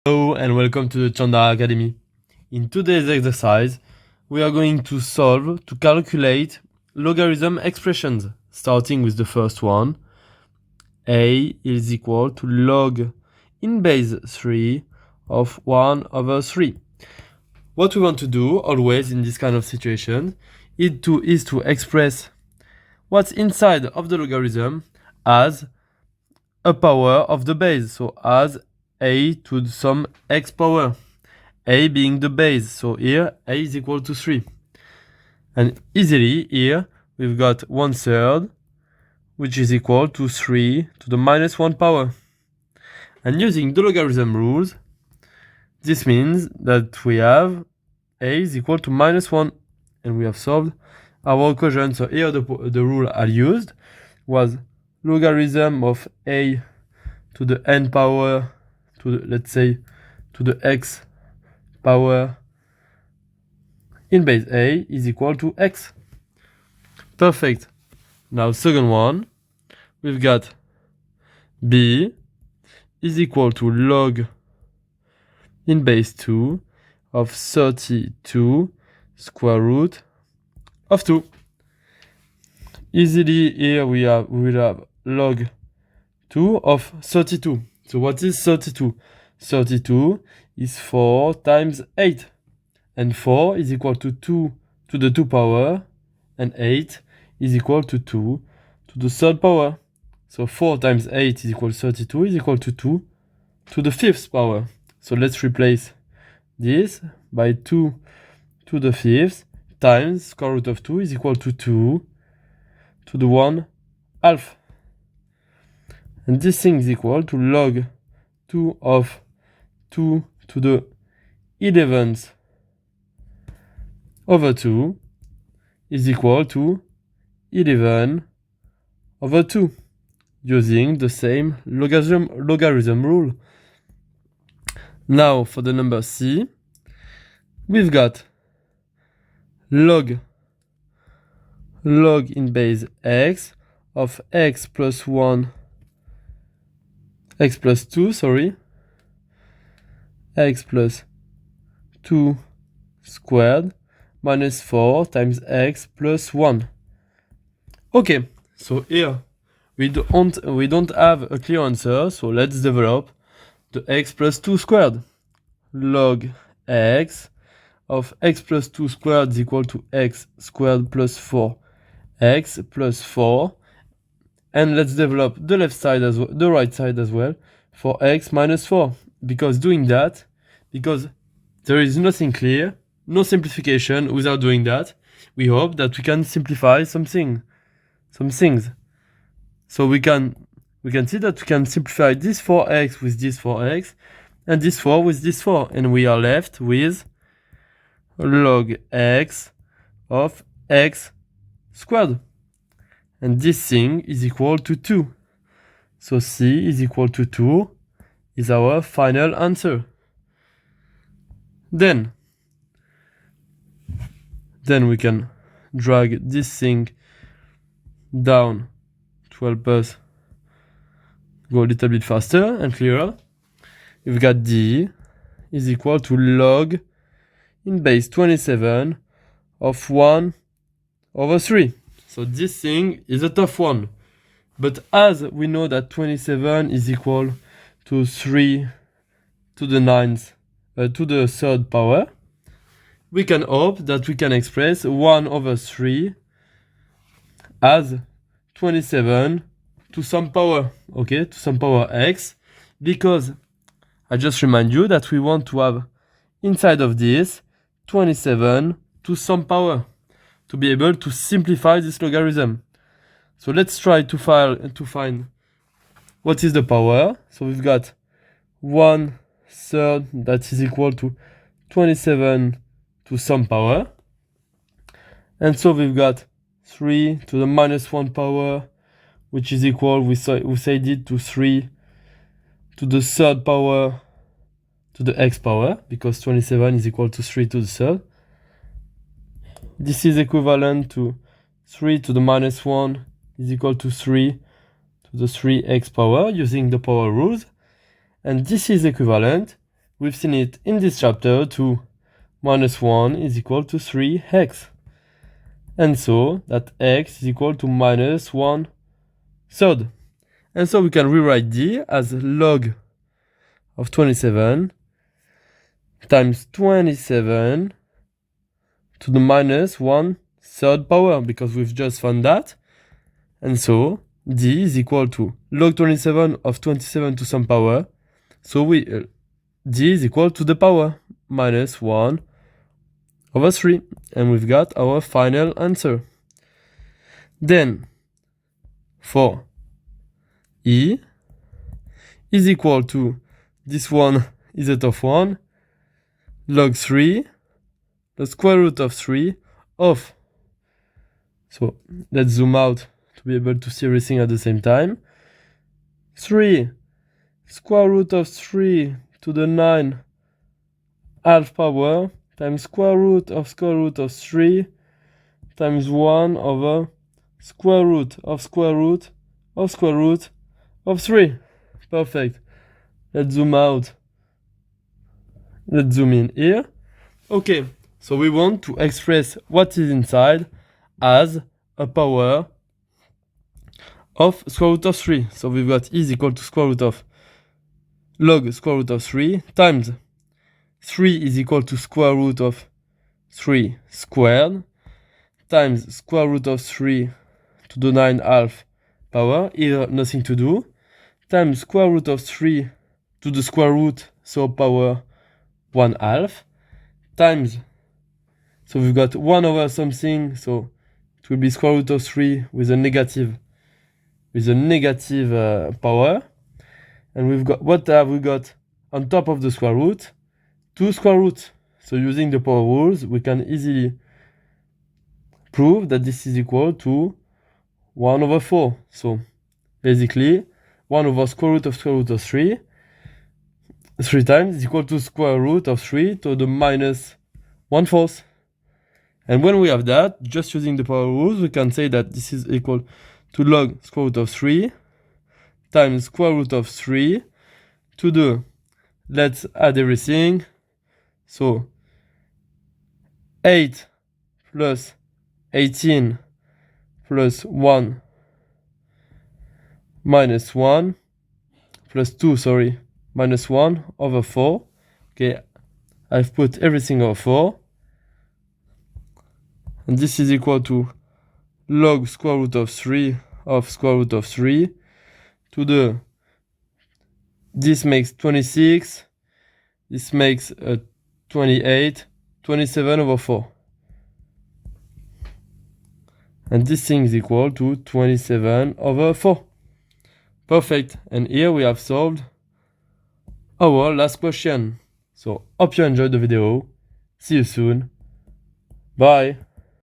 Hello and welcome to the Chanda Academy. In today's exercise, we are going to calculate logarithm expressions, starting with the first one. A is equal to log in base 3 of 1/3. What we want to do always in this kind of situation is to express what's inside of the logarithm as a power of the base, so as a to some x power, a being the base. So here a is equal to 3. And easily here we've got 1/3, which is equal to 3 to the minus 1 power. And using the logarithm rules, this means that we have a is equal to minus 1. And we have solved our equation. So here the rule I used was logarithm of a to the n power to the, let's say, to the x power in base a is equal to x. Perfect. Now second one, we've got b is equal to log in base 2 of 32 square root of 2. Easily here we will have log 2 of 32. So what is 32? 32 is 4 times 8. And 4 is equal to 2 to the 2 power. And 8 is equal to 2 to the 3rd power. So 4 times 8 is equal to 32 is equal to 2 to the 5th power. So let's replace this by 2 to the 5th times square root of 2 is equal to 2 to the 1/2. And this thing is equal to log 2 of 2 to the 11th over 2 is equal to 11 over 2, using the same logarithm rule. Now for the number c, we've got log in base x of x plus 1 x plus 2, x plus 2 squared minus 4 times x plus 1. Okay, so here we don't have a clear answer, so let's develop the x plus 2 squared. Log x of x plus 2 squared is equal to x squared plus 4 x plus 4. And let's develop the left side as well, the right side as well, for x minus 4. Because there is nothing clear, no simplification without doing that. We hope that we can simplify some things. So we can see that we can simplify this 4x with this 4x, and this 4 with this 4. And we are left with log x of x squared. And this thing is equal to 2. So c is equal to 2 is our final answer. Then we can drag this thing down to help us go a little bit faster and clearer. We've got d is equal to log in base 27 of 1/3. So this thing is a tough one. But as we know that 27 is equal to 3 to the 3rd power, we can hope that we can express 1/3 as 27 to some power, okay, to some power x, because I just remind you that we want to have inside of this 27 to some power to be able to simplify this logarithm. So let's try to find what is the power. So we've got 1/3 that is equal to 27 to some power. And so we've got 3 to the minus 1 power, which is equal, we said it, to 3 to the 3rd power to the x power, because 27 is equal to 3 to the 3rd. This is equivalent to 3 to the minus 1 is equal to 3 to the 3x power using the power rules. And this is equivalent we've seen it in this chapter, 2 minus 1 is equal to 3x. And so that x is equal to minus 1/3. And so we can rewrite d as log of 27 times 27 to the minus 1/3 power, because we've just found that. And so d is equal to log 27 of 27 to some power. So d is equal to the power minus 1/3. And we've got our final answer. Then for e is equal to, this one is a tough one, log 3, the square root of 3 of, so let's zoom out to be able to see everything at the same time. 3 square root of 3 to the 9 half power times square root of 3 times 1 over square root of 3. Perfect. Let's zoom out. Let's zoom in here. Okay, so we want to express what is inside as a power of square root of 3. So we've got e is equal to square root of log square root of 3 times 3 is equal to square root of 3 squared times square root of 3 to the 9 half power, here nothing to do, times square root of 3 to the square root, so power 1/2, times, so we've got 1 over something, so it will be square root of 3 with a negative power. And we've got, what have we got on top of the square root? 2 square roots. So using the power rules, we can easily prove that this is equal to 1/4. So basically 1 over square root of 3 times is equal to square root of 3 to the minus 1/4. And when we have that, just using the power rules, we can say that this is equal to log square root of 3 times square root of 3 to the, let's add everything, so 8 plus 18 plus 1 minus 1 plus 2, sorry, minus 1/4. Okay, I've put everything over 4. And this is equal to log square root of 3 of square root of 3 to the, this makes 26, this makes 28, 27/4. And this thing is equal to 27/4. Perfect. And here we have solved our last question. So hope you enjoyed the video. See you soon. Bye.